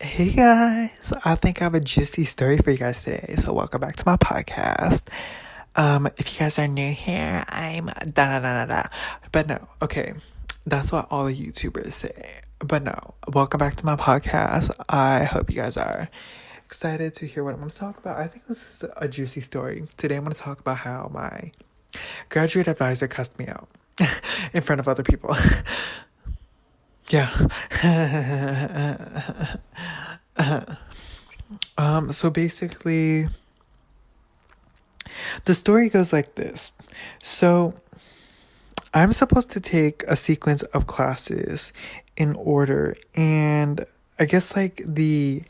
Hey guys, I think I have a juicy story for you guys today. So welcome back to my podcast. If you guys are new here, I'm da da da da da. But no, okay, that's what all the YouTubers say. But no, welcome back to my podcast. I hope you guys are excited to hear what I'm going to talk about. I think this is a juicy story. Today I'm going to talk about how my graduate advisor cussed me out in front of other people. Yeah. So basically, the story goes like this. So, I'm supposed to take a sequence of classes in order, and I guess like the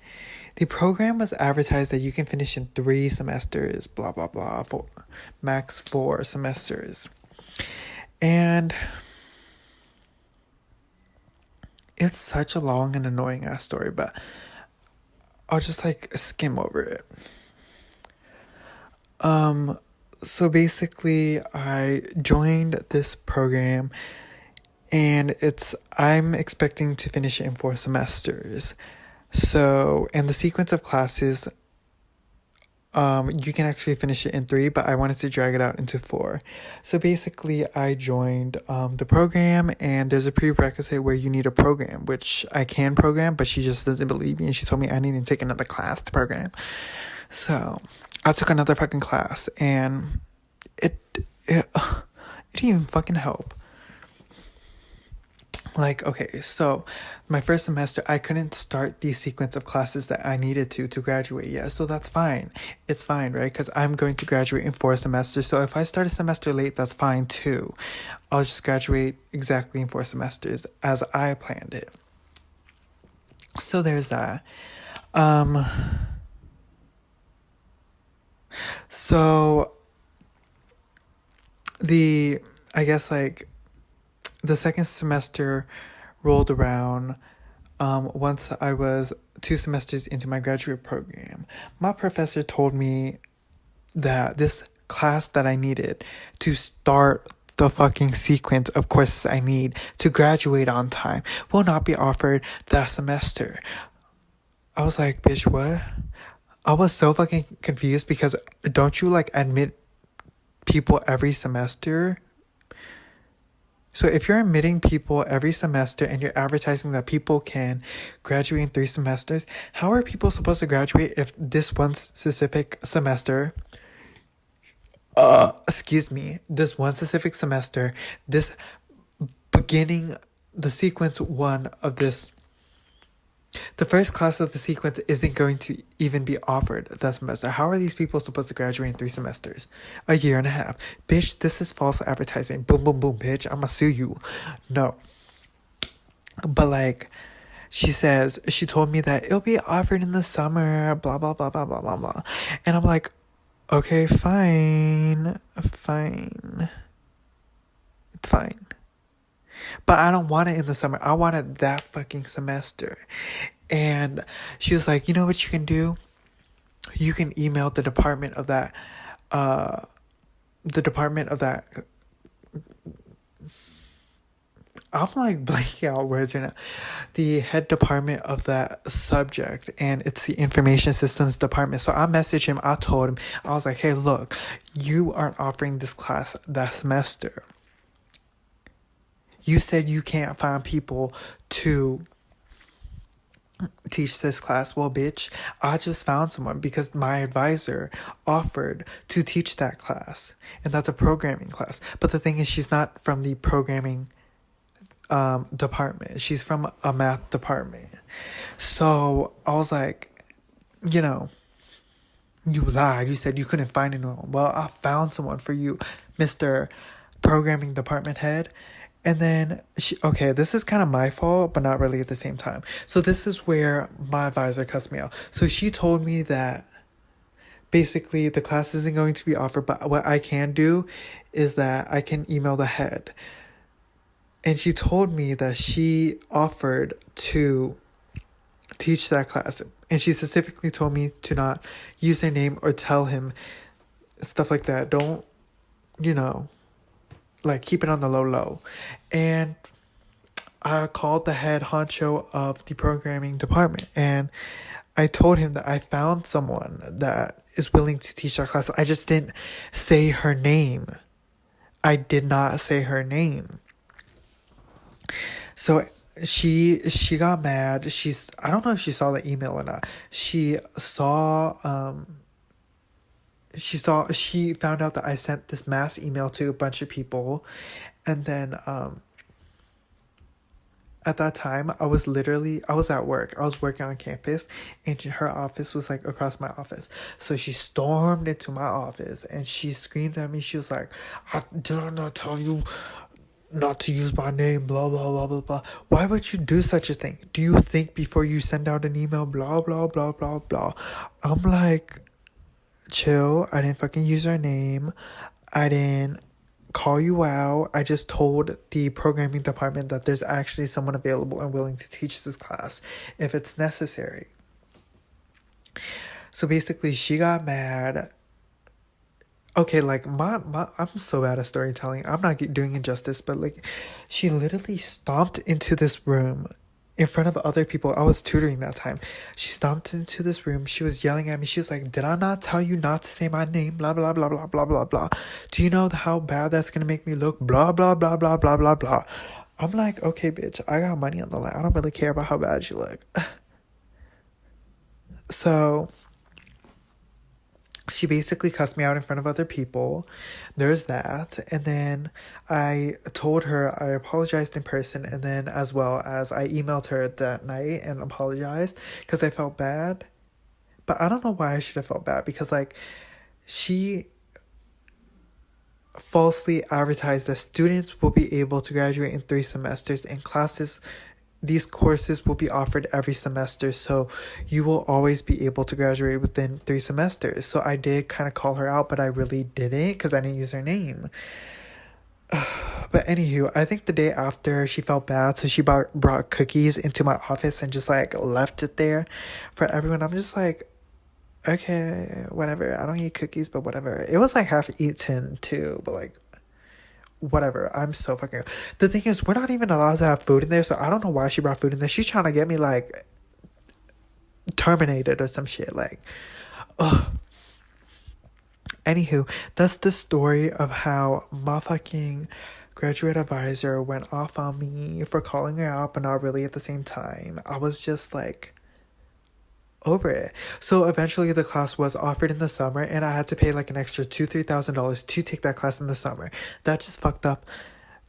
program was advertised that you can finish in 3 semesters, blah blah blah, for max 4 semesters. And it's such a long and annoying ass story, but I'll just like skim over it. So basically I joined this program and I'm expecting to finish it in 4 semesters. So, and the sequence of classes, you can actually finish it in 3, but I wanted to drag it out into 4. So basically I joined the program, and there's a prerequisite where you need a program, which I can program, but she just doesn't believe me, and she told me I need to take another class to program. So I took another fucking class, and it didn't even fucking help. Like, okay, so my first semester, I couldn't start the sequence of classes that I needed to graduate yet. So that's fine. It's fine, right? Because I'm going to graduate in 4 semesters. So if I start a semester late, that's fine too. I'll just graduate exactly in 4 semesters as I planned it. So there's that. So I guess like the second semester rolled around once I was 2 semesters into my graduate program. My professor told me that this class that I needed to start the fucking sequence of courses I need to graduate on time will not be offered that semester. I was like, bitch, what? I was so fucking confused because don't you like admit people every semester? So if you're admitting people every semester and you're advertising that people can graduate in 3 semesters, how are people supposed to graduate if this one specific semester, this one specific semester, this beginning, the sequence 1 of this, the first class of the sequence isn't going to even be offered that semester? How are these people supposed to graduate in 3 semesters? A year and a half. Bitch, this is false advertisement. Boom, boom, boom, bitch. I'ma sue you. No. But like, she told me that it'll be offered in the summer, blah, blah, blah, blah, blah, blah, blah. And I'm like, okay, fine. It's fine. But I don't want it in the summer. I want it that fucking semester. And she was like, you know what you can do? You can email the department of that, I'm like blanking out words right now. The head department of that subject, and it's the information systems department. So I messaged him. I told him, I was like, hey, look, you aren't offering this class that semester. You said you can't find people to teach this class. Well, bitch, I just found someone because my advisor offered to teach that class, and that's a programming class. But the thing is, she's not from the programming department. She's from a math department. So I was like, you lied. You said you couldn't find anyone. Well, I found someone for you, Mr. Programming Department Head. And then this is kind of my fault, but not really at the same time. So this is where my advisor cussed me out. So she told me that basically the class isn't going to be offered, but what I can do is that I can email the head. And she told me that she offered to teach that class. And she specifically told me to not use her name or tell him stuff like that. Don't, like, keep it on the low. And I called the head honcho of the programming department, and I told him that I found someone that is willing to teach that class. I just didn't say her name. I did not say her name. So she got mad. I don't know if she saw the email or not. She found out that I sent this mass email to a bunch of people, and then at that time I was at work. I was working on campus, and her office was like across my office. So she stormed into my office and she screamed at me. She was like, "Did I not tell you not to use my name, blah blah blah blah blah. Why would you do such a thing? Do you think before you send out an email, blah blah blah blah blah?" I'm like, chill. I didn't fucking use her name. I didn't call you out. I just told the programming department that there's actually someone available and willing to teach this class if it's necessary. So basically she got mad. Okay, like my I'm so bad at storytelling. I'm not doing it justice, but like she literally stomped into this room in front of other people. I was tutoring that time. She stomped into this room. She was yelling at me. She was like, "Did I not tell you not to say my name? Blah blah blah blah blah blah blah. Do you know how bad that's gonna make me look? Blah blah blah blah blah blah blah." I'm like, okay, bitch, I got money on the line. I don't really care about how bad you look. So she basically cussed me out in front of other people. There's that. And then I told her I apologized in person, and then as well as I emailed her that night and apologized because I felt bad. But I don't know why I should have felt bad, because like she falsely advertised that students will be able to graduate in 3 semesters, and these courses will be offered every semester, so you will always be able to graduate within 3 semesters. So I did kind of call her out, but I really didn't because I didn't use her name. But anywho, I think the day after she felt bad, so she brought cookies into my office and just like left it there for everyone. I'm just like, okay, whatever. I don't eat cookies, but whatever. It was like half eaten too, but like, whatever. I'm so fucking. The thing is, we're not even allowed to have food in there, so I don't know why she brought food in there. She's trying to get me like terminated or some shit. Like, ugh. Anywho, that's the story of how my fucking graduate advisor went off on me for calling her out, but not really at the same time. I was just like over it. So eventually the class was offered in the summer, and I had to pay like an extra $2,000-$3,000 to take that class in the summer. That just fucked up.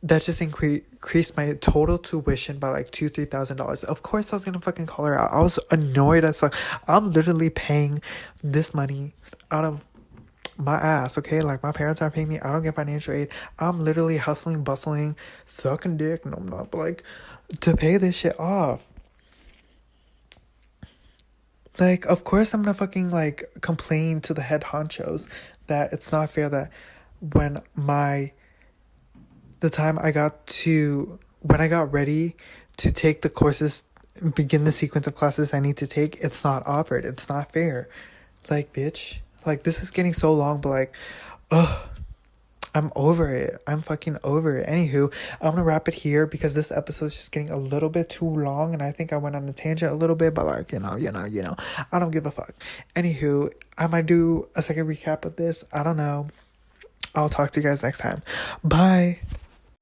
That just increased my total tuition by like $2,000-$3,000. Of course I was gonna fucking call her out. I was annoyed as fuck. I'm literally paying this money out of my ass, okay? Like, my parents aren't paying me. I don't get financial aid. I'm literally hustling, bustling, sucking dick. No, I'm not, but like, to pay this shit off. Like, of course I'm gonna fucking, like, complain to the head honchos that it's not fair that when I got ready to take the courses, begin the sequence of classes I need to take, it's not offered. It's not fair. Like, bitch. Like, this is getting so long, but like, ugh. I'm over it. I'm fucking over it. Anywho, I'm gonna wrap it here because this episode is just getting a little bit too long, and I think I went on a tangent a little bit, but like, you know, I don't give a fuck. Anywho, I might do a second recap of this. I don't know. I'll talk to you guys next time. Bye.